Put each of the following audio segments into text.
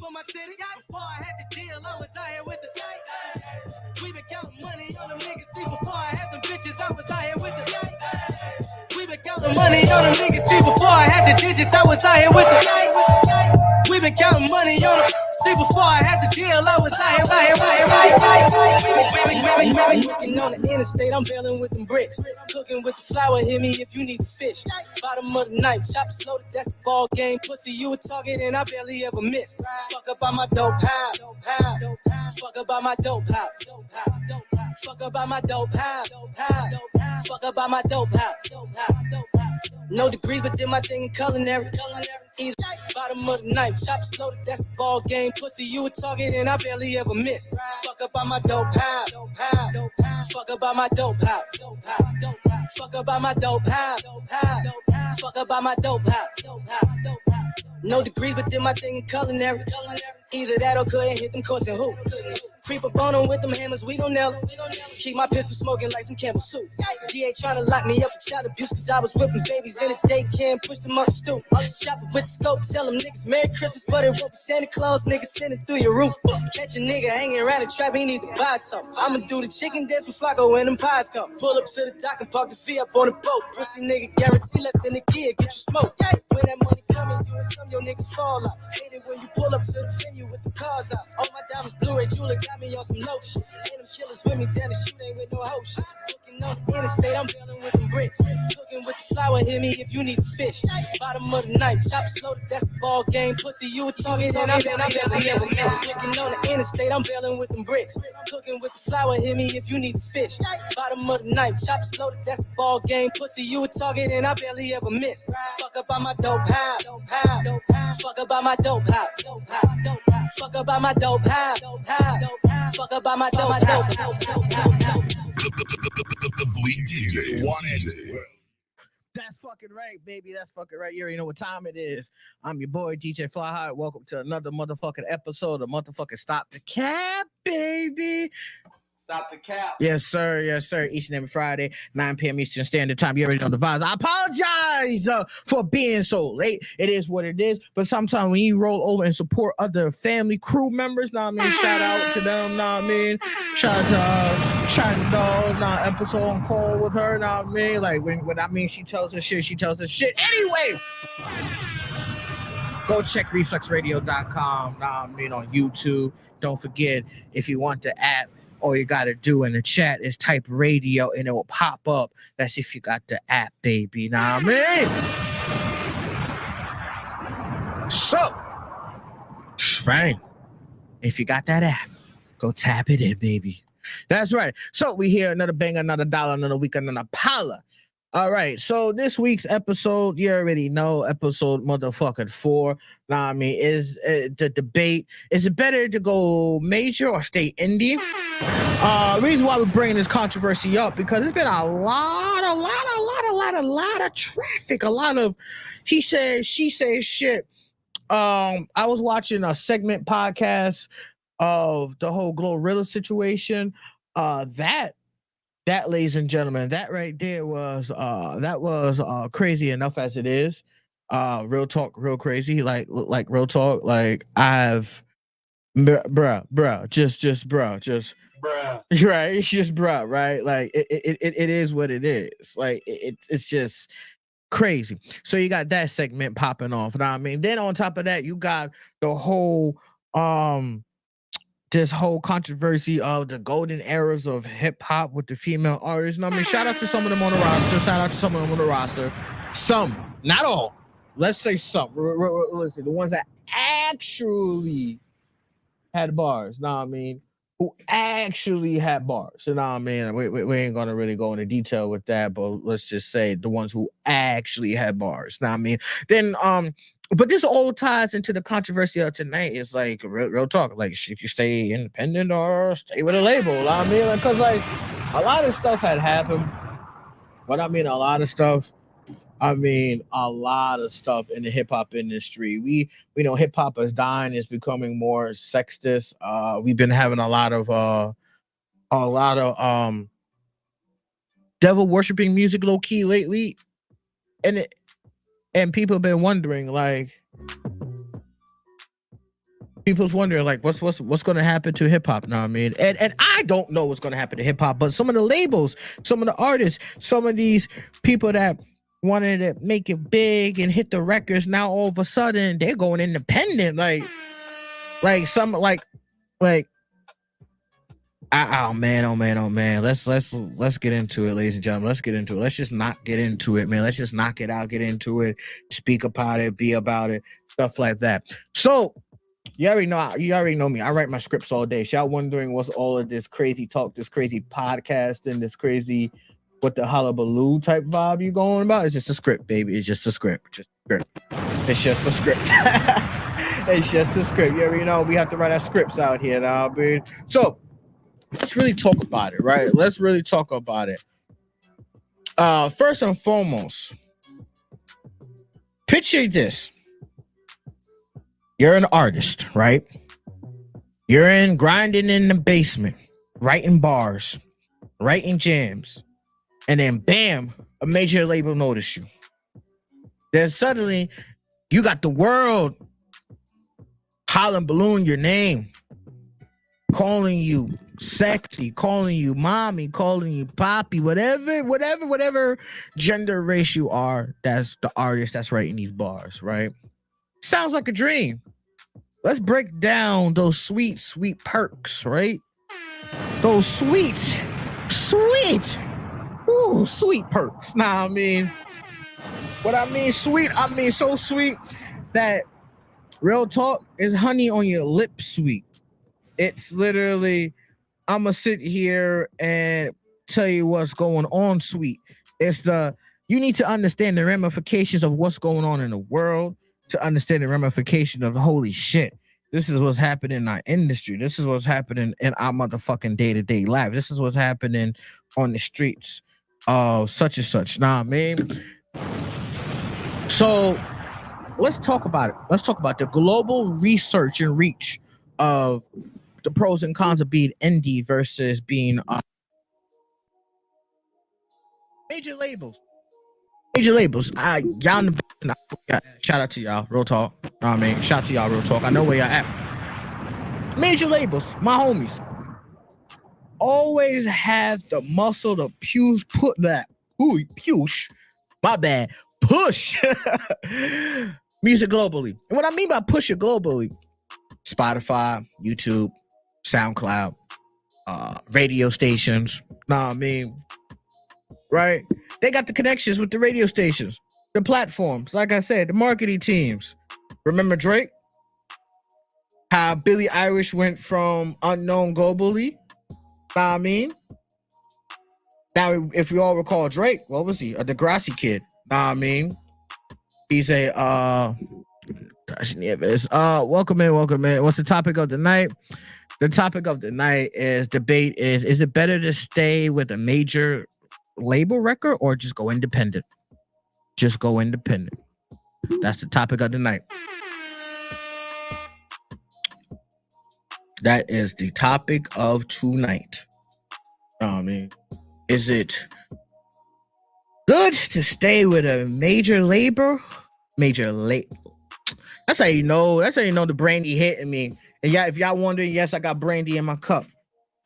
for my city. Before I had the deal, I was out here with the we been counting money on them niggas. See, before I had them bitches, I was out here with the we been counting money on them niggas. See, before I had the digits, I was out here with the we been counting money on them. See, before I had the deal, I was out here. Working on the interstate, I'm bailing with them bricks. Cooking with the flour, hit me if you need a fish. Bottom of the knife, choppers loaded, that's the ball game. Pussy, you a target, and I barely ever miss. Fuck up on my dope house. Fuck up on my dope house. Fuck up on my dope house. Fuck up on my dope house. No degrees, but did my thing in culinary. Either bottom of the knife, choppers loaded, that's the ball game. Pussy, you a target, and I barely ever miss. Fuck up on my dope house. Fuck up on my dope house. Fuck up on my dope house. Fuck up on my dope house. No degrees, but did my thing in culinary. Either that or couldn't hit them courts and hoop. Creep up on them with them hammers, we gon' nail them. Keep my pistol smoking like some Campbell soup. DA tryna lock me up for child abuse, cause I was whipping babies in the daycare and pushed them up the stoop. I was shopping with the scope, tell them niggas Merry Christmas, but it won't be Santa Claus, niggas sending through your roof. Catch a nigga hanging around the trap, he need to buy something. I'ma do the chicken dance with Flacco when them pies come. Pull up to the dock and park the fee up on the boat. Pussy nigga guarantee less than a gear, get you smoked. When that money coming, you and some of your niggas fall out. Hate it when you pull up to the venue with the cars out. All my diamonds Blu-ray jeweler got me on some lotion. Ain't them killers with me, then the shoot ain't with no hoe shit. Looking on the interstate, I'm bailing with them bricks. Cooking with the flour, hit me if you need a fish. Bottom of the knife, choppers loaded, that's the ball game. Pussy, you a target, and I'm looking on the interstate, I'm bailing with them bricks. Cooking with the flour, hit me if you need a fish. Bottom of the knife, choppers loaded, that's the ball game. Pussy, you a target, and I barely ever miss. Fuck up on my dope house. Fuck up on my dope house. Fuck up on my dope house. Fuck up on my dope house. The Fleet DJ wanted. That's fucking right, baby. That's fucking right. You already know what time it is. I'm your boy, DJ Fly High. Welcome to another motherfucking episode of motherfucking Stop the Cap, baby. Stop the cap. Yes, sir. Yes, sir. Each and every Friday, 9 p.m. Eastern Standard Time. You already know the vibes. I apologize for being so late. It is what it is. But sometimes when you roll over and support other family, crew members, know what I mean? Shout out to them, know what I mean? Shout out to China Dog, episode on call with her, know what I mean? Like, when I mean she tells her shit, she tells her shit. Anyway, go check reflexradio.com, know what I mean, on YouTube. Don't forget, if you want the app, all you got to do in the chat is type radio and it will pop up. That's if you got the app, baby. Nah, man. So, bang. If you got that app, go tap it in, baby. That's right. So, we hear another banger, another dollar, another week, another pala. All right, so this week's episode, you already know, episode motherfucking 4. Nah, I mean, is the debate, is it better to go major or stay indie? Reason why we're bringing this controversy up, because there's been a lot of traffic, a lot of he says, she says shit. I was watching a segment podcast of the whole Glorilla situation. That, ladies and gentlemen, that right there was crazy enough as it is. Real talk, real crazy. Like real talk. Like bruh, just right. It's just bruh, right? Like it is what it is. Like it's just crazy. So you got that segment popping off. You know what I mean? Then on top of that, you got the whole this whole controversy of the golden eras of hip hop with the female artists. And I mean, shout out to some of them on the roster. Some, not all. Let's say some. Listen, the ones that actually had bars. Know what I mean? Who actually had bars. You know what I mean? We ain't gonna really go into detail with that, but let's just say the ones who actually had bars. Know what I mean? Then but this all ties into the controversy of tonight. Is like real talk. Like, should you stay independent or stay with a label? You know what I mean? Because like a lot of stuff had happened. What I mean, a lot of stuff in the hip hop industry. We know hip hop is dying, is becoming more sexist. We've been having a lot of devil worshiping music low key lately, and people have been wondering, like, people's wondering like what's going to happen to hip hop now. I mean, and I don't know what's going to happen to hip hop, but some of the labels, some of the artists, some of these people that wanted to make it big and hit the records, now all of a sudden they're going independent. Oh man. Let's get into it, ladies and gentlemen. Let's get into it. Let's just not get into it, man. Let's just knock it out, get into it, speak about it, be about it, stuff like that. So you already know me. I write my scripts all day. Y'all wondering what's all of this crazy talk, this crazy podcast, and this crazy what the hullabaloo type vibe you going about? It's just a script, baby. It's just a script. It's just a script. It's just a script. You already know we have to write our scripts out here now, dude. So let's really talk about it, right? Let's really talk about it. First and foremost, picture this. You're an artist, right? You're grinding in the basement, writing bars, writing jams, and then bam, a major label notice you. Then suddenly, you got the world hollering balloon your name, calling you sexy, calling you mommy, calling you poppy, whatever gender race you are. That's the artist that's writing these bars, right? Sounds like a dream. Let's break down those sweet perks, right? Those sweet perks. Nah, I mean, what I mean sweet, I mean so sweet that real talk is honey on your lips sweet. It's literally, I'm gonna sit here and tell you what's going on sweet. You need to understand the ramifications of what's going on in the world to understand the ramification of holy shit. This is what's happening in our industry. This is what's happening in our motherfucking day-to-day life. This is what's happening on the streets of such and such. Nah, man. So let's talk about it. Let's talk about the global research and reach of the pros and cons of being indie versus being major labels. Y'all in the shout out to y'all, real talk. I mean, shout out to y'all, real talk. I know where y'all at. Major labels, my homies, always have the muscle to push music globally. And what I mean by push it globally, Spotify, YouTube, SoundCloud, radio stations. Nah, I mean, right? They got the connections with the radio stations, the platforms, like I said, the marketing teams. Remember Drake? How Billie Eilish went from unknown globally? Nah, I mean, now if we all recall Drake, what was he? A Degrassi kid. Nah, I mean, he's a welcome in. What's the topic of the night? The topic of the night is debate is it better to stay with a major label record or just go independent? Just go independent. That's the topic of the night. That is the topic of tonight. I mean, is it good to stay with a major label? That's how you know. That's how you know the brandy hitting me. And yeah, if y'all wondering, yes, I got brandy in my cup.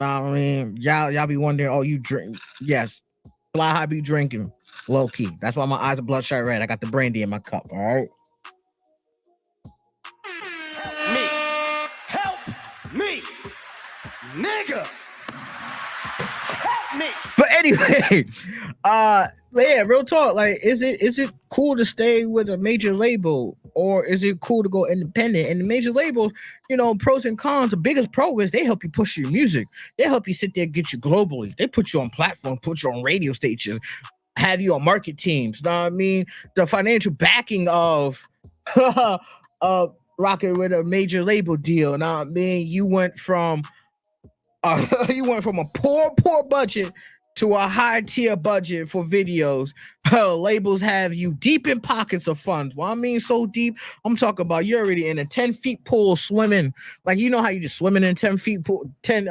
I mean, y'all be wondering, oh, you drink? Yes, Fly High be drinking low key. That's why my eyes are bloodshot red. I got the brandy in my cup. All right. Help me, nigga. Help me. But anyway, yeah, real talk. Like, is it cool to stay with a major label or is it cool to go independent? And the major labels, you know, pros and cons. The biggest pro is they help you push your music. They help you sit there, get you globally. They put you on platforms, put you on radio stations, have you on market teams. Know what I mean? The financial backing of rocking with a major label deal. Know what I mean? You went from a poor budget to a high tier budget for videos. Labels have you deep in pockets of funds. Well, I mean so deep, I'm talking about you're already in a 10 feet pool swimming. Like, you know how you just swimming in 10 feet pool, 10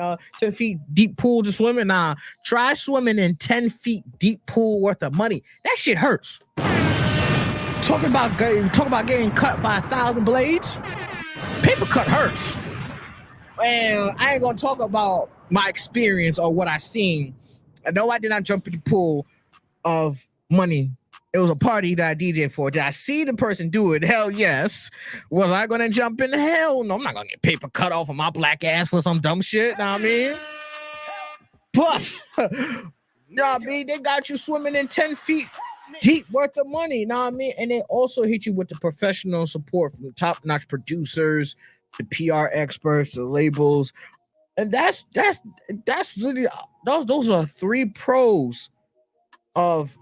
feet deep pool just swimming? Nah, try swimming in 10 feet deep pool worth of money. That shit hurts. Talk about getting cut by 1,000 blades. paper cut hurts. And I ain't gonna talk about my experience or what I seen. No, I did not jump in the pool of money. It was a party that I DJed for. Did I see the person do it? Hell yes. Was I gonna jump in? Hell no. I'm not gonna get paper cut off of my black ass for some dumb shit. Know what I mean? But you know what I mean? They got you swimming in 10 feet deep worth of money. Know what I mean? And they also hit you with the professional support from the top-notch producers, the PR experts, the labels. And that's literally those are 3 pros of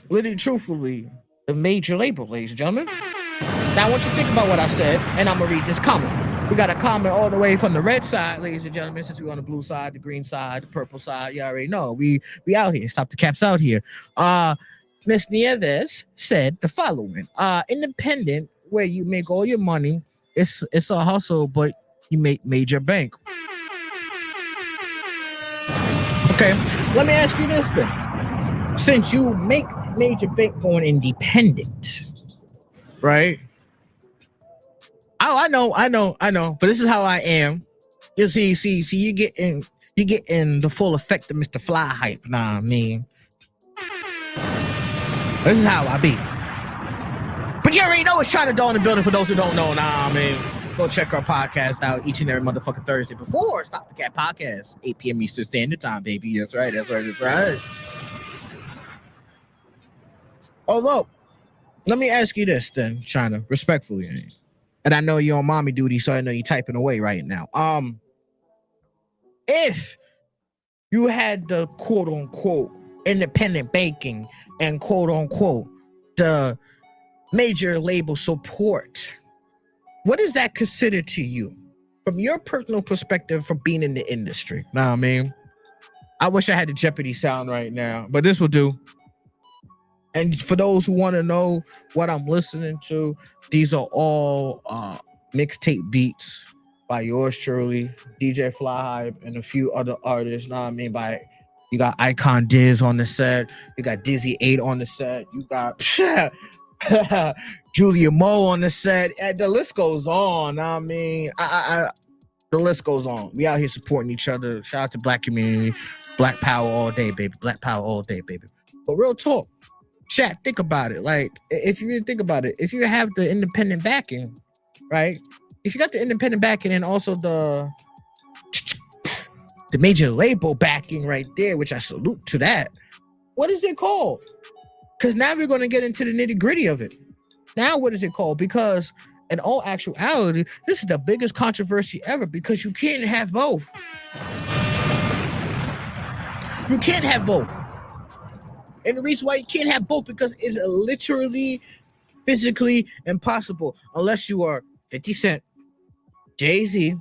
literally truthfully the major label, ladies and gentlemen. Now I want you to think about what I said, and I'm gonna read this comment. We got a comment all the way from the red side, ladies and gentlemen, since we're on the blue side, the green side, the purple side. You already know. We out here. Stop the caps out here. Miss Nieves said the following. Independent, where you make all your money, it's a hustle, but you make major bank. Okay, let me ask you this then. Since you make major bank going independent, right? Oh, I know. But this is how I am. You see, you get in the full effect of Mr. Fly hype. Nah, I mean, this is how I be. But you already know it's China Doe in the building. For those who don't know, nah, I mean, go check our podcast out each and every motherfucking Thursday before Stop the Cat Podcast, 8 p.m. Eastern Standard Time, baby. That's right. Although, let me ask you this then, China, respectfully. And I know you're on mommy duty, so I know you're typing away right now. If you had the quote unquote independent banking and quote unquote the major label support, what is that considered to you from your personal perspective from being in the industry? Know what I mean? I wish I had the Jeopardy sound right now, but this will do. And for those who want to know what I'm listening to, these are all mixtape beats by yours truly, DJ Fly Hype, and a few other artists. Know what I mean? You got Icon Diz on the set, you got Dizzy 8 on the set, you got Julia Mo on the set, and the list goes on. I mean, the list goes on. We out here supporting each other. Shout out to Black community, Black Power all day, baby. Black Power all day, baby. But real talk. Chat, think about it. Like, if you really think about it, if you have the independent backing, right? If you got the independent backing and also the major label backing right there, which I salute to that, what is it called? Because now we're going to get into the nitty gritty of it. Now, what is it called? Because in all actuality, this is the biggest controversy ever because you can't have both. You can't have both. And the reason why you can't have both because it's literally physically impossible unless you are 50 Cent, Jay-Z,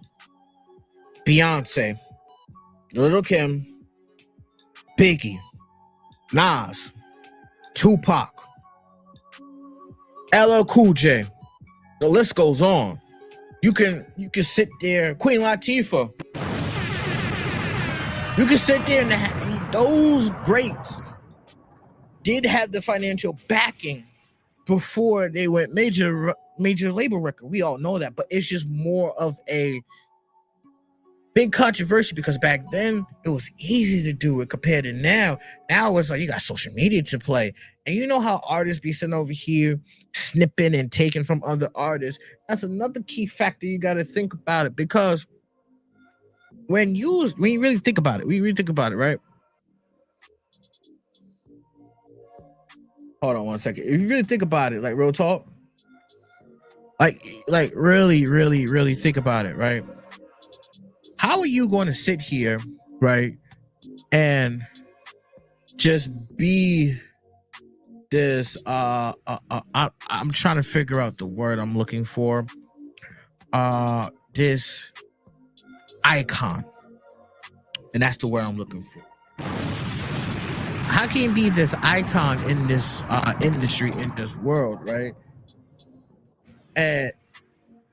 Beyonce, Lil' Kim, Biggie, Nas, Tupac, LL Cool J. The list goes on. You can sit there, Queen Latifah. You can sit there and those greats did have the financial backing before they went major label record. We all know that, but it's just more of a big controversy because back then it was easy to do it compared to now. Now it's like you got social media to play. And you know how artists be sitting over here snipping and taking from other artists. That's another key factor you got to think about it because when you really think about it, right? Hold on one second. If you really think about it, like real talk, like really, really, really think about it, right? How are you going to sit here, right, and just be this? I'm trying to figure out the word I'm looking for. This icon, and that's the word I'm looking for. How can you be this icon in this industry, in this world, right? And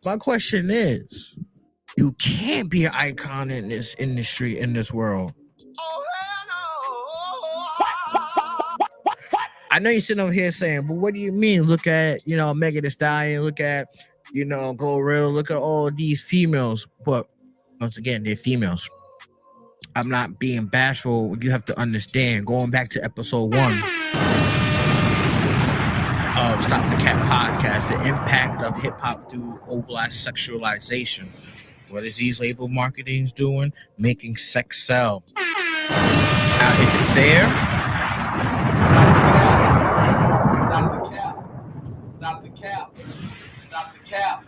my question is, you can't be an icon in this industry, in this world. Oh, hell no. What? I know you're sitting over here saying, but what do you mean? Look at, Megan Thee Stallion, look at Glorilla, look at all these females. But once again, they're females. I'm not being bashful. You have to understand, going back to episode 1 of Stop the Cap podcast, the impact of hip-hop through overall sexualization. What is these label marketings doing? Making sex sell. Now, is it fair? Stop the cap. Stop the cap.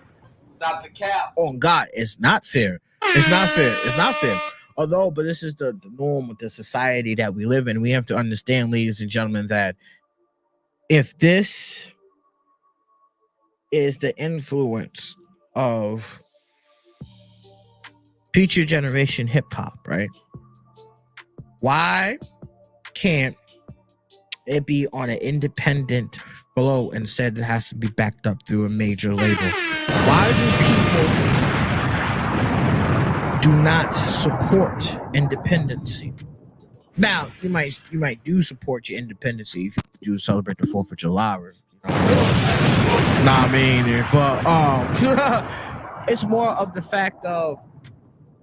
Stop the cap. Oh God, it's not fair. It's not fair. It's not fair. But this is the norm of the society that we live in. We have to understand, ladies and gentlemen, that if this is the influence of future generation hip hop, right? Why can't it be on an independent flow instead? It has to be backed up through a major label. Why do people do not support independency? Now, you might do support your independency if you do celebrate the 4th of July, or, but it's more of the fact of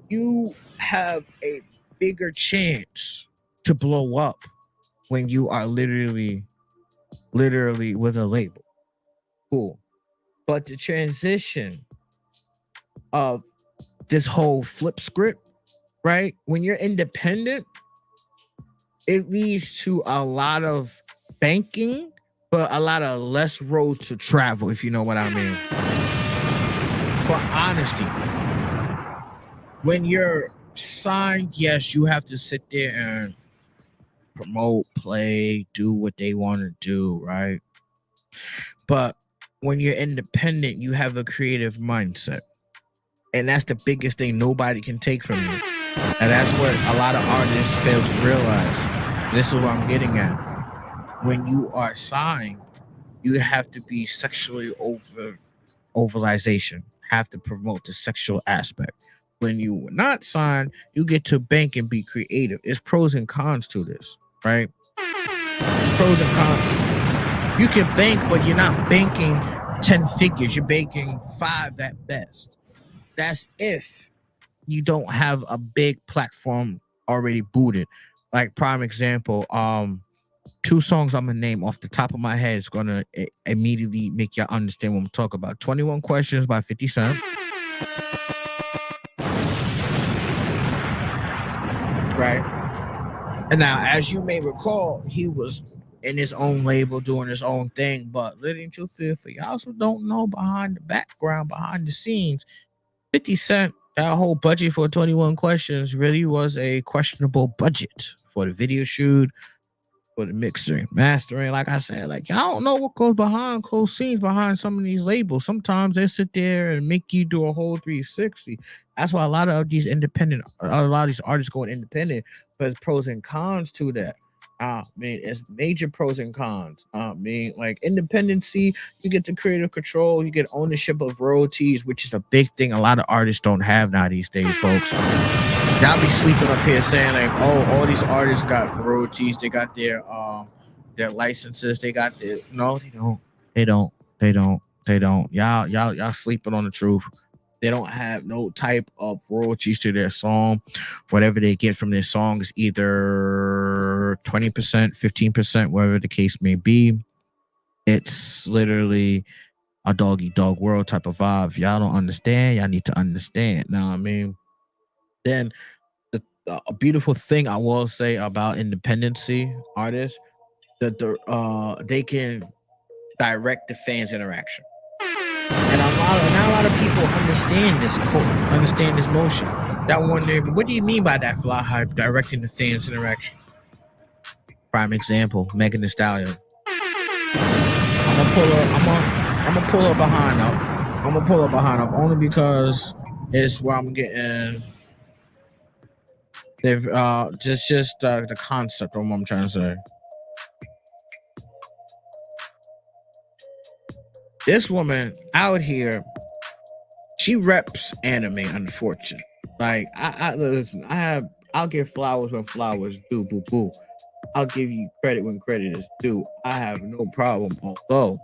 you have a bigger chance to blow up when you are literally with a label. Cool. But the transition of this whole flip script, right? When you're independent, it leads to a lot of banking, but a lot of less road to travel, if you know what I mean. But honesty, when you're signed, yes, you have to sit there and promote, play, do what they want to do, right? But when you're independent, you have a creative mindset. And that's the biggest thing nobody can take from you. And that's what a lot of artists fail to realize. This is what I'm getting at. When you are signed, you have to be sexually overalization, have to promote the sexual aspect. When you were not signed, you get to bank and be creative. There's pros and cons to this, right? There's pros and cons. You can bank, but you're not banking 10 figures. You're banking 5 at best. That's if you don't have a big platform already booted. Like, prime example, 2 songs I'm gonna name off the top of my head is gonna immediately make y'all understand what I'm talking about. 21 Questions by 50 Cent. Right. And now, as you may recall, he was in his own label doing his own thing. But living to fear for y'all who don't know behind the background, behind the scenes, 50 Cent, that whole budget for 21 Questions really was a questionable budget for the video shoot, for the mixing, mastering. Like I said, like, I don't know what goes behind closed scenes behind some of these labels. Sometimes they sit there and make you do a whole 360. That's why a lot of these artists going independent, but there's pros and cons to that. It's major pros and cons. Like independency, you get the creative control, you get ownership of royalties, which is a big thing a lot of artists don't have now these days, folks. Y'all be sleeping up here saying like, oh, all these artists got royalties, they got their licenses, they got their they don't. Y'all sleeping on the truth. They don't have no type of royalties to their song. Whatever they get from their song is either 20%, 15%, whatever the case may be. It's literally a dog-eat-dog world type of vibe. If y'all don't understand, y'all need to understand. Now, then a beautiful thing I will say about independency artists, that they can direct the fans' interaction. And not a lot of people understand this motion. That wonder, what do you mean by that, Fly Hype, directing the fans' interaction? Prime example, Megan Thee Stallion. I'm gonna pull her behind up. I'm gonna pull her behind up only because it's where I'm getting. They've just the concept of what I'm trying to say. This woman out here, she reps anime, unfortunately. Like, listen, I'll give flowers when flowers do, boo boo. I'll give you credit when credit is due. I have no problem, although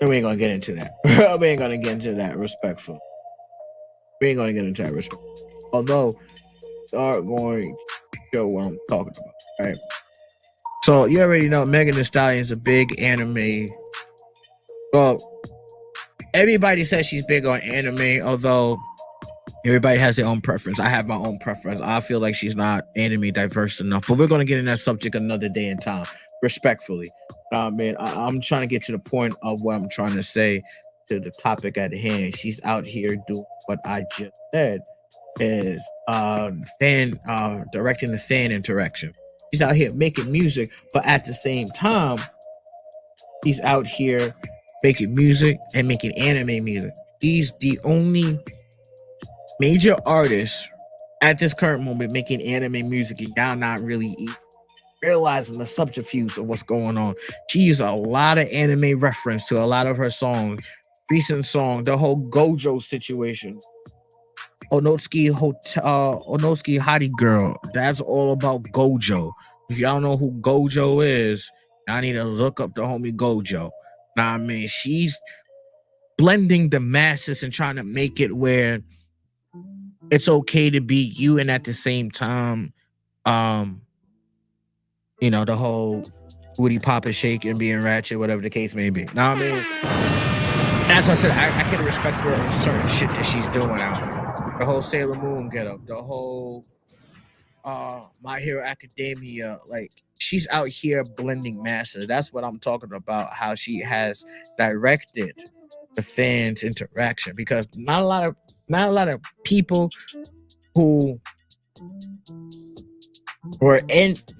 And we ain't gonna get into that. We ain't gonna get into that respectful. We ain't gonna get into that respectful. Although we are going to show what I'm talking about, right? So you already know Megan Thee Stallion's a big anime. Well, everybody says she's big on anime, although everybody has their own preference. I have my own preference. I feel like she's not anime diverse enough. But we're gonna get in that subject another day in time, respectfully. Man, I'm trying to get to the point of what I'm trying to say to the topic at hand. She's out here doing what I just said is directing the fan interaction. She's out here making music, but at the same time, she's out here making music and making anime music. She's the only major artist at this current moment making anime music, and y'all not really realizing the subterfuge of what's going on. She used a lot of anime reference to a lot of her songs. Recent song, the whole Gojo situation. Onotsuki Hottie Girl. That's all about Gojo. If y'all know who Gojo is, I need to look up the homie Gojo. Nah, I mean, she's blending the masses and trying to make it where it's okay to be you, and at the same time, the whole booty popping, shaking, being ratchet, whatever the case may be. Now, I mean, as I said, I can respect her on certain shit that she's doing out here. The whole Sailor Moon get up, the whole My Hero Academia, like she's out here blending masses. That's what I'm talking about. How she has directed the fans' interaction, because not a lot of people who were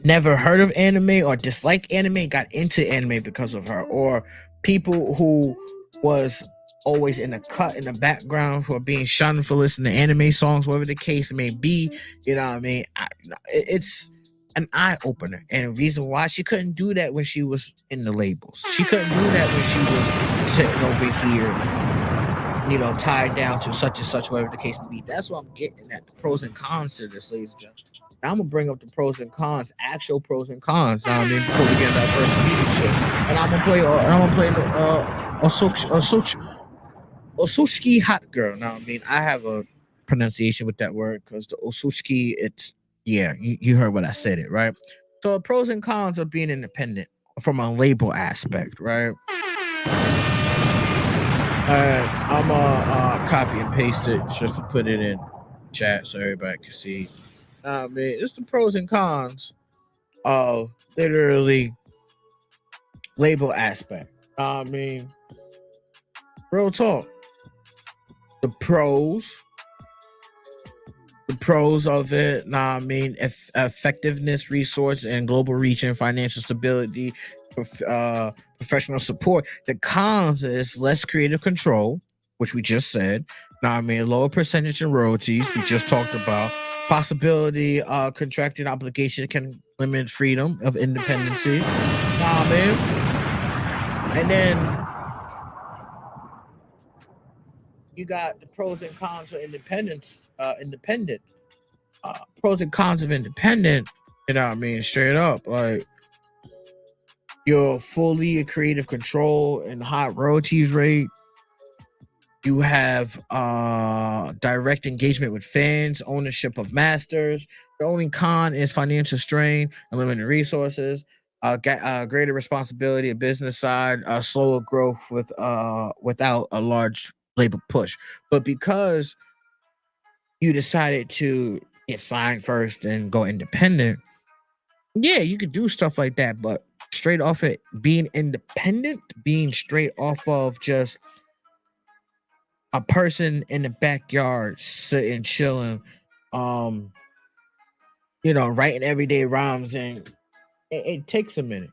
never heard of anime or dislike anime got into anime because of her, or people who was always in the background for being shunned for listening to anime songs, whatever the case may be. You know what I mean? It's an eye opener, and the reason why she couldn't do that when she was in the labels, she couldn't do that when she was sitting over here, tied down to such and such, whatever the case may be. That's what I'm getting at, the pros and cons to this, ladies and gentlemen. Now I'm gonna bring up the pros and cons, actual pros and cons. Before we get into that first music shit, and I'm gonna play the Osuchiki Hot Girl. Now, I mean, I have a pronunciation with that word because the Osuchiki, you heard what I said it, right? So pros and cons of being independent from a label aspect, right? I'm gonna copy and paste it just to put it in chat so everybody can see. I mean, it's the pros and cons of literally label aspect. I mean, real talk. The pros of it, effectiveness, resource, and global reach, and financial stability, professional support. The cons is less creative control, which we just said. Lower percentage in royalties, we just talked about. Possibility, contracted obligation can limit freedom of independency. And then you got the pros and cons of independence. Pros and cons of independent. Straight up, like you're fully in creative control and high royalties rate. You have direct engagement with fans, ownership of masters. The only con is financial strain and limited resources. Greater responsibility, a business side, slower growth without a large label push. But because you decided to get signed first and go independent, yeah, you could do stuff like that. But straight off it being independent, being straight off of just a person in the backyard sitting, chilling, writing everyday rhymes, and it takes a minute.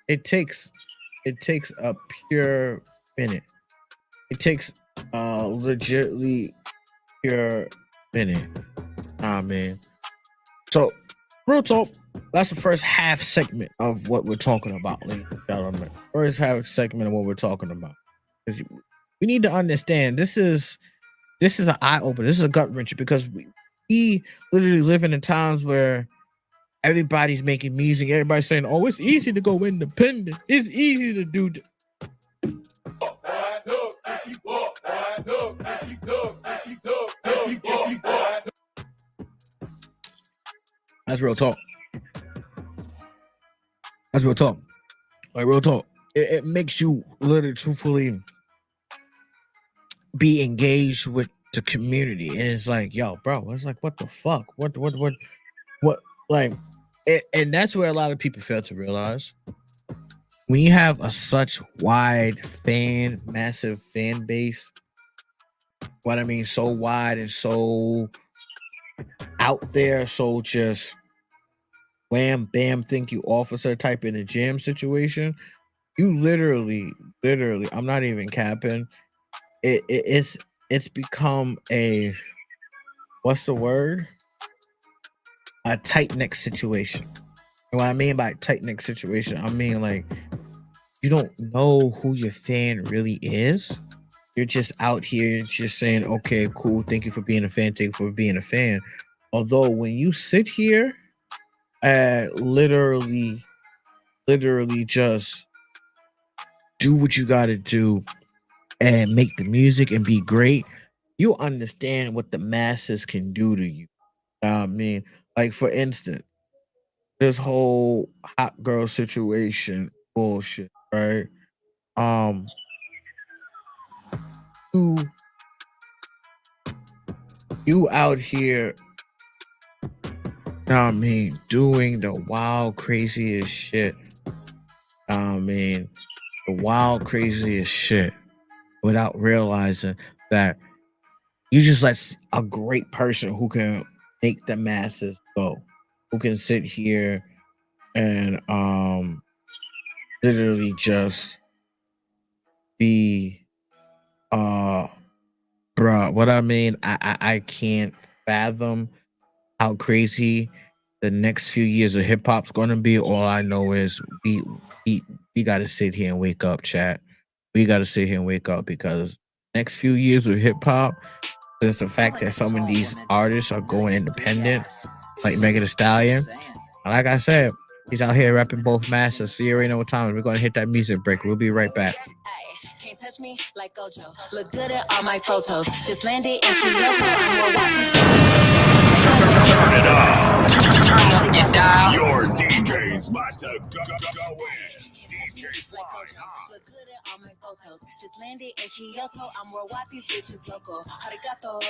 It takes a pure minute. It takes legitly pure minute. Man. So, real talk, that's the first half segment of what we're talking about, ladies and gentlemen. First half segment of what we're talking about. Because we need to understand this is an eye opener. This is a gut wrencher, because we literally live in times where everybody's making music. Everybody's saying, "Oh, it's easy to go independent. It's easy to do." That's real talk. That's real talk. Like real talk. It makes you literally truthfully be engaged with the community. And it's like, yo, bro, it's like, what the fuck? What like and that's where a lot of people fail to realize. When you have a such wide massive fan base, what I mean, so wide and so out there, so just wham, bam, thank you, officer type in a jam situation, you literally, I'm not even capping. It's become a, what's the word? A tight neck situation. And what I mean by tight neck situation, I mean like you don't know who your fan really is. You're just out here just saying, okay, cool, thank you for being a fan, thank you for being a fan. Although when you sit here and literally just do what you gotta do and make the music and be great, you understand what the masses can do to you. I mean, like for instance, this whole hot girl situation bullshit, right? Um, you out here, I mean, doing the wild, craziest shit. I mean, the wild, craziest shit without realizing that you just let a great person who can make the masses go, who can sit here and literally just be bruh, what I mean, I can't fathom how crazy the next few years of hip hop's gonna be. All I know is we gotta sit here and wake up, chat. We gotta sit here and wake up because next few years of hip hop, there's the fact that some of these artists are going independent, like Megan Thee Stallion. And like I said, he's out here rapping both masters. So you already know what time we're gonna hit that music break. We'll be right back. Can't touch me like Gojo. Look good at all my photos. Just landed in Kyoto. I'm gonna walk these Turn it up. Turn up your dial. Your DJ's about to go in. DJ Fly. Look good at all my photos. Just landed in Kyoto. I'm gonna walk these bitches loco. Arigato.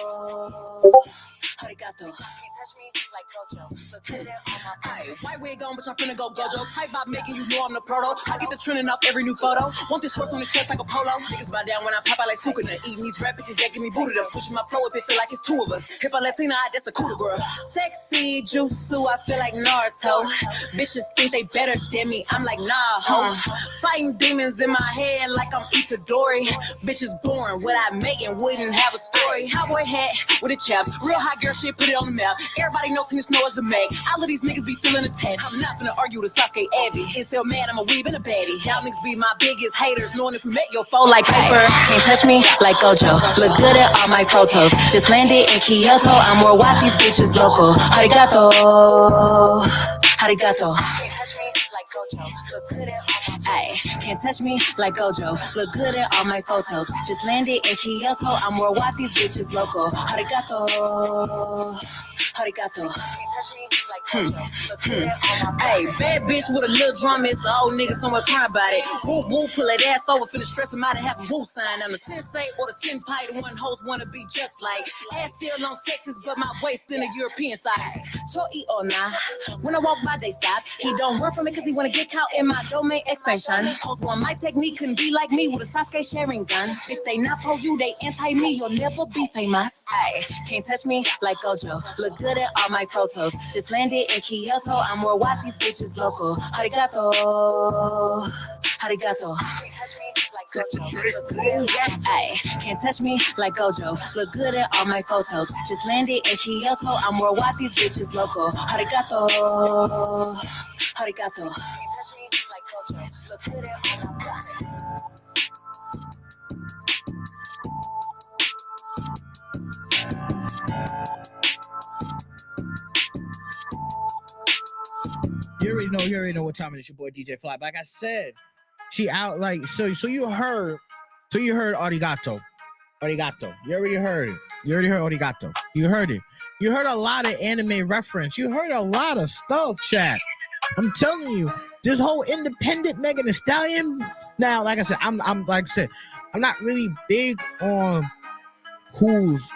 Arigato. Can't touch me like Gojo. Look good at all my photos. White wig on, but I'm finna go Gojo. Type vibe making you know I'm the proto. I get the trending off every new photo. Want this horse on his chest like a polo. Niggas bow down when I pop out like Sukuna. Eating these rap bitches that get me booted up. Switching my flow if it feel like it's two of us. If I Latina, that's the cooler girl. Sexy jutsu, I feel like Naruto. Bitches think they better than me. I'm like, nah, ho. Fighting demons in my head like I'm Itadori. Bitches boring. What I make and wouldn't have a story. Cowboy hat with a chaps. Real hot girl shit, put it on the map. Everybody knows Tina Snow is the Meg. All of these niggas be feeling attached. I'm not finna argue with Sasuke Abby. It's still mad, I'm a weeb and a baddie. Y'all niggas be my biggest haters, knowing if we make your foe like paper. Can't touch me like Gojo. Look good at all my photos. Just landed in Kyoto. I'm more wipe these bitches local. Arigato. Arigato. Can't touch me like Gojo. Look good at all my Ay, can't touch me like Gojo. Look good at all my photos. Just landed in Kyoto. I'm more wipe these bitches local. Arigato. Arigato. Can't touch me like Gojo. Look good at all my Hey, bad bitch with a little drama. It's an old nigga somewhere crying about it. Woo woo, pull that ass over, finna stress him out and have him woo sign. I'm the sensei or the senpai, the one hoes wanna be just like. Ass still on Texas, but my waist in a European size. Choi or nah, when I walk by, they stop. He don't run from it cause he wanna get caught in my domain expansion. Hoes want my technique, couldn't be like me with a Sasuke sharing gun. Bitch, they not pro you, they anti me, you'll never be famous. Ay, can't touch me like Gojo. Look good at all my photos. Just landed in Kyoto, I'm more wipe these bitches local. Arigato. Arigato. Can't touch me like Gojo. Look good at Ay, can't touch me like Gojo. Look good at all my photos. Just landed in Kyoto, I'm more wipe these bitches local. Arigato. Arigato. Can't touch me like Gojo. Look good at all my photos. You already know what time it is. Your boy DJ Fly. Like I said, she out like so you heard arigato. Arigato. You already heard it. You already heard arigato. You heard it. You heard a lot of anime reference. You heard a lot of stuff, chat. I'm telling you, this whole independent Megan Thee Stallion. Now, like I said, I'm not really big on who's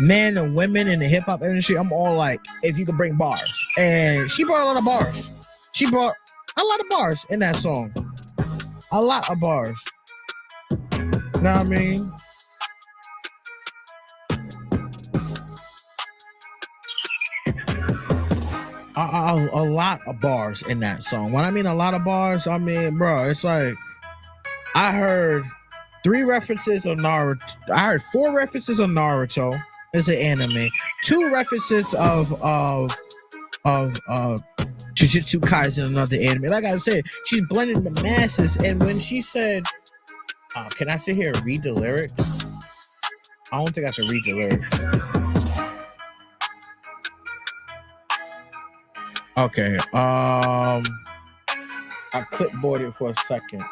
men and women in the hip hop industry. I'm all like, if you could bring bars, and she brought a lot of bars. She brought a lot of bars in that song. A lot of bars. Know what I mean? A lot of bars in that song. When I mean a lot of bars, I mean, bro, it's like I heard 3 references of Naruto. I heard 4 references of Naruto. It's an anime. 2 references of Jujutsu Kaisen, another anime. Like I said, she's blending the masses. And when she said, "Can I sit here and read the lyrics?" I don't think I can read the lyrics. Okay, I clipboarded for a second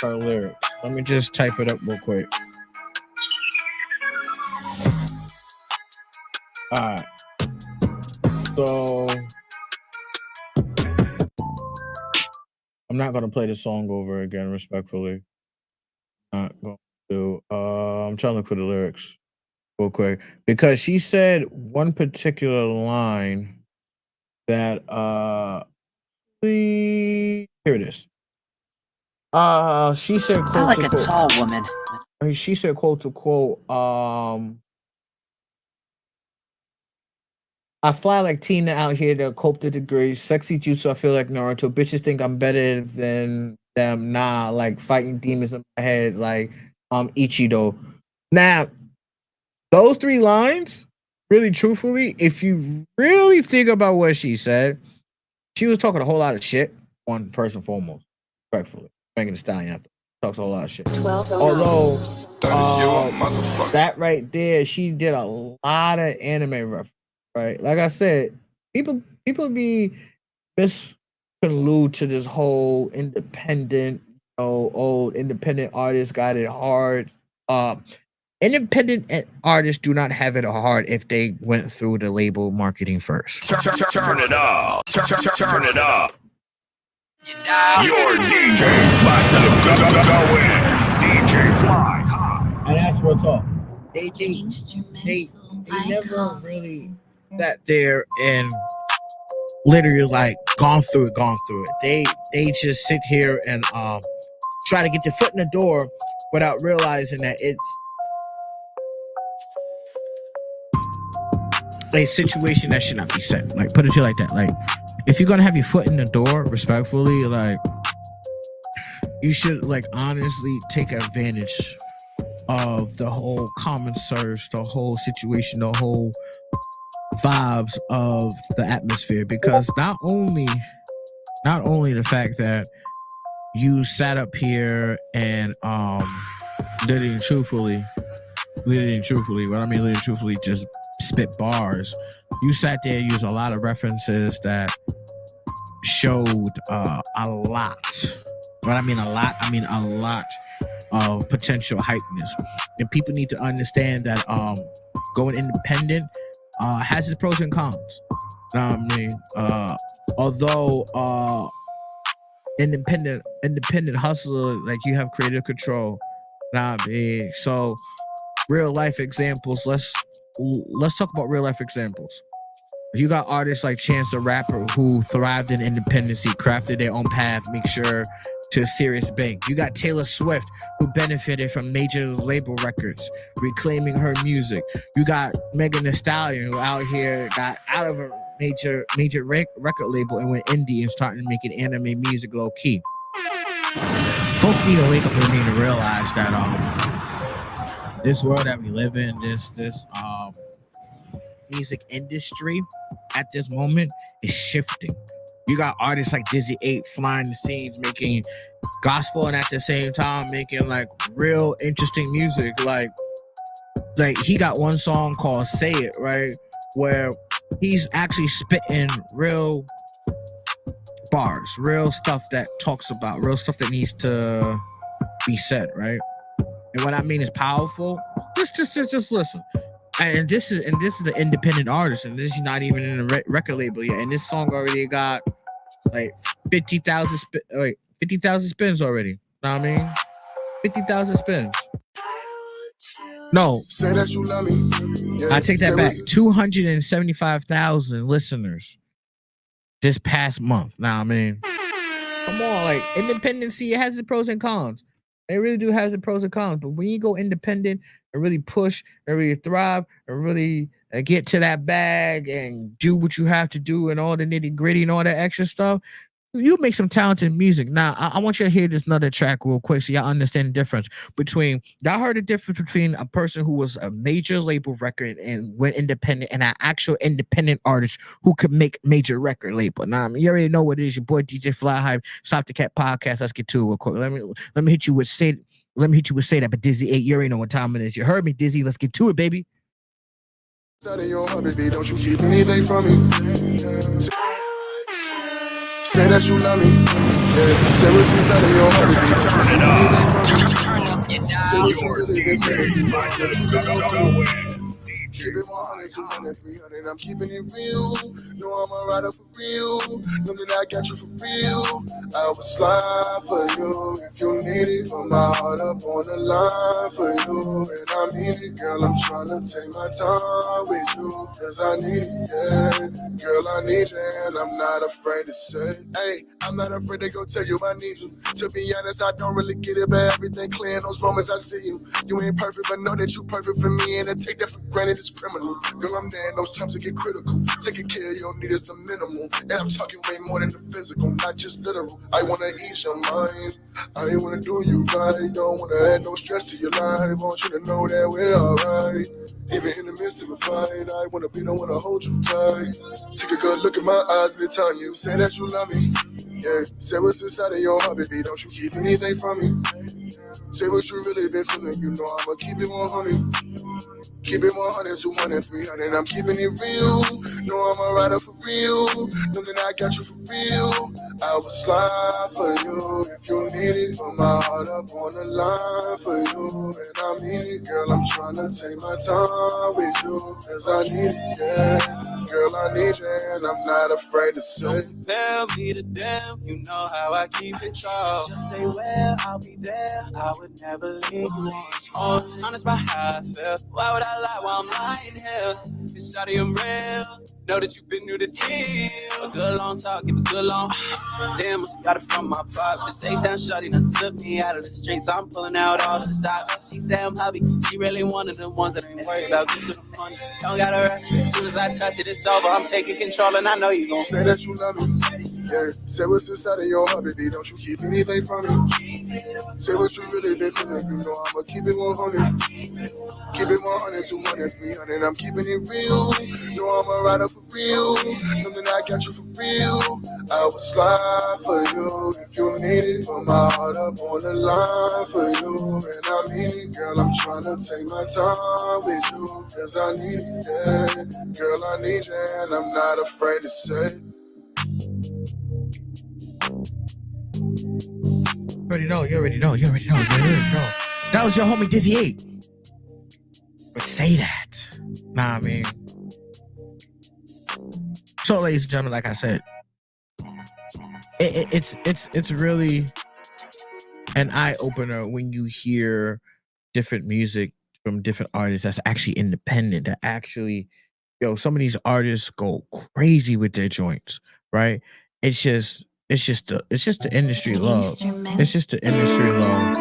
her lyrics. Let me just type it up real quick. Alright. So I'm not gonna play the song over again, respectfully. Not going to. I'm trying to look for the lyrics real quick. Because she said one particular line that here it is. She said quote, I like to a quote, tall woman. She said quote to quote, I fly like Tina out here to cope to degree. Sexy juice, I feel like Naruto. Bitches think I'm better than them. Nah, like fighting demons in my head, like Ichido. Now, those 3 lines, really truthfully, if you really think about what she said, she was talking a whole lot of shit on first and foremost, respectfully. Megan Thee Stallion talks a whole lot of shit. Although that right there, she did a lot of anime reference, right? Like I said, people be misconstrued to this whole independent, old independent artist got it hard. Independent artists do not have it hard if they went through the label marketing first. Turn it up. Turn it up. Your DJ's about to go in. DJ Fly High. And that's real talk. They never really sat there and literally like gone through it. They just sit here and try to get their foot in the door without realizing that it's a situation that should not be set. Like, put it to you like that. Like, if you're gonna have your foot in the door, respectfully, like, you should like honestly take advantage of the whole common surge, the whole situation, the whole vibes of the atmosphere. Because not only the fact that you sat up here and literally and truthfully, what I mean literally truthfully, just spit bars. You sat there, used a lot of references that showed a lot. When I mean a lot of potential hypeness. And people need to understand that going independent has its pros and cons. You know what I mean? Although independent hustler, like, you have creative control. You know what I mean? So real life examples, let's talk about real life examples. You got artists like Chance the Rapper who thrived in independency, crafted their own path, make sure to a serious bank. You got Taylor Swift who benefited from major label records, reclaiming her music. You got Megan Thee Stallion who out here got out of a major record label and went indie and started making anime music low key. Folks need to wake up and need to realize that this world that we live in, this music industry at this moment is shifting. You got artists like Dizzy 8 flying the scenes, making gospel and at the same time making like real interesting music. Like he got one song called Say It, right? Where he's actually spitting real bars, real stuff that talks about real stuff that needs to be said, right? And what I mean is powerful. Just listen. And this is the independent artist, and this is not even in a record label yet. And this song already got like 50,000 spins already. Know what I mean? 50,000 spins. No, Say that you love me. Yeah. I take that back. 275,000 listeners this past month. Now, I mean, come on, like independency, it has its pros and cons. It really do have its pros and cons. But when you go independent and really push and really thrive and really get to that bag and do what you have to do and all the nitty gritty and all that extra stuff, you make some talented music. Now, I want you to hear this another track real quick so y'all understand the difference between, y'all heard the difference between a person who was a major label record and went independent and an actual independent artist who could make major record label. Now, I mean, you already know what it is. Your boy DJ Fly Hype, Stop the Cat Podcast. Let's get to it real quick. Let me hit you with say that, but Dizzy 8, you already know what time it is. You heard me, Dizzy. Let's get to it, baby. Don't you keep anything from me. Say that you love me. Yeah. Say what's inside of your heart. Turn up, get down. Your DJ's about to go in. Keep it 100, 200, 300. I'm keeping it real. Know I'm a rider for real. Know that I got you for real. I would slide for you if you need it. Put my heart up on the line for you. And I mean it, girl. I'm trying to take my time with you. Cause I need it, yeah. Girl, I need you. And I'm not afraid to say, hey, I'm not afraid to go tell you I need you. To be honest, I don't really get it, but everything clear in those moments I see you. You ain't perfect, but know that you perfect for me. And to take that for granted is criminal. Girl, I'm there in those times to get critical. Taking care of your needs is the minimal. And I'm talking way more than the physical, not just literal. I wanna ease your mind. I ain't wanna do you right. Don't wanna add no stress to your life. Want you to know that we're alright. Even in the midst of a fight, I wanna be the one to hold you tight. Take a good look in my eyes every time you say that you love me. Yeah, say what's inside of your heart, baby. Don't you keep anything from me. Say what you really been feeling. You know I'ma keep it 100. Keep it 100, 200, 300. I'm keeping it real. Know I'm a rider for real. Know that I got you for real. I will slide for you if you need it. Put my heart up on the line for you. And I mean it, girl. I'm trying to take my time with you. Cause I need it, yeah. Girl, I need you. And I'm not afraid to say. Don't compare me to them. You know how I keep it true. Just say where I'll be there. I would never leave you on. Honest about how I feel. Why would I lie while I'm lying here? It's shawty, I'm real. Know that you've been through the deal. A good long talk, give a good long. Damn, must got it from my pops. But say down shawty done took me out of the streets. I'm pulling out all the stops. She say I'm hubby. She really one of them ones that ain't worried about giving the money. Don't gotta rush. As soon as I touch it, it's over. I'm taking control and I know you gon' say that you love me. Yeah, say what's inside of your heart, baby. Don't you keep anything from me. Say what you really been feeling. You know I'ma keep it 100. Keep it 100, 200, 300. I'm keeping it real. Know I'm a rider for real. Know that I got you for real. I will slide for you if you need it. Put my heart up on the line for you. And I mean it, girl. I'm trying to take my time with you. Cause I need it, yeah. Girl, I need you. And I'm not afraid to say. You already know. That was your homie Dizzy 8. But say that. Nah, I mean. So, ladies and gentlemen, like I said, it's really an eye opener when you hear different music from different artists that's actually independent. That actually, some of these artists go crazy with their joints, right? It's just the industry love. It's just the industry love.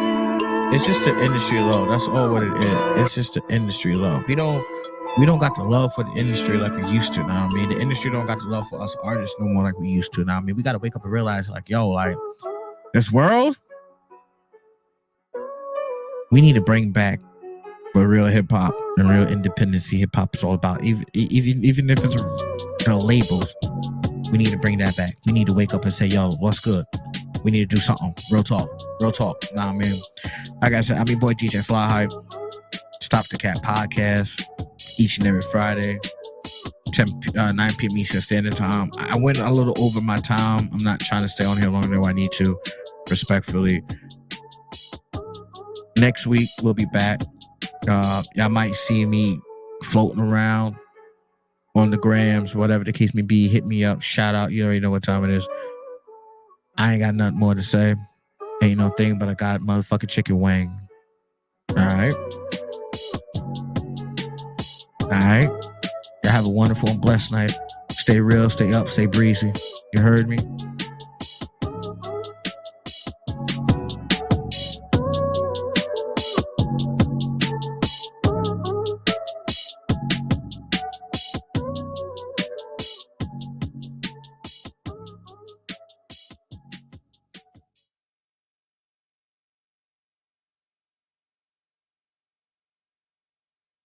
It's just the industry love. That's all what it is. It's just the industry love. We don't got the love for the industry like we used to now. I mean, the industry don't got the love for us artists no more like we used to now. I mean, we got to wake up and realize like, this world, we need to bring back what real hip hop and real independency hip hop is all about. Even if it's labels, we need to bring that back. We need to wake up and say, what's good? We need to do something. Real talk. Nah, I mean, like I said, I'm your boy DJ Fly Hype. Stop the Cat Podcast each and every Friday, 9 p.m. Eastern Standard Time. I went a little over my time. I'm not trying to stay on here longer than I need to, respectfully. Next week, we'll be back. Y'all might see me floating around on the grams, whatever the case may be. Hit me up. Shout out. You already know what time it is. I ain't got nothing more to say. Ain't no thing, but I got motherfucking chicken wing. All right. All right. Y'all have a wonderful and blessed night. Stay real, stay up, stay breezy. You heard me?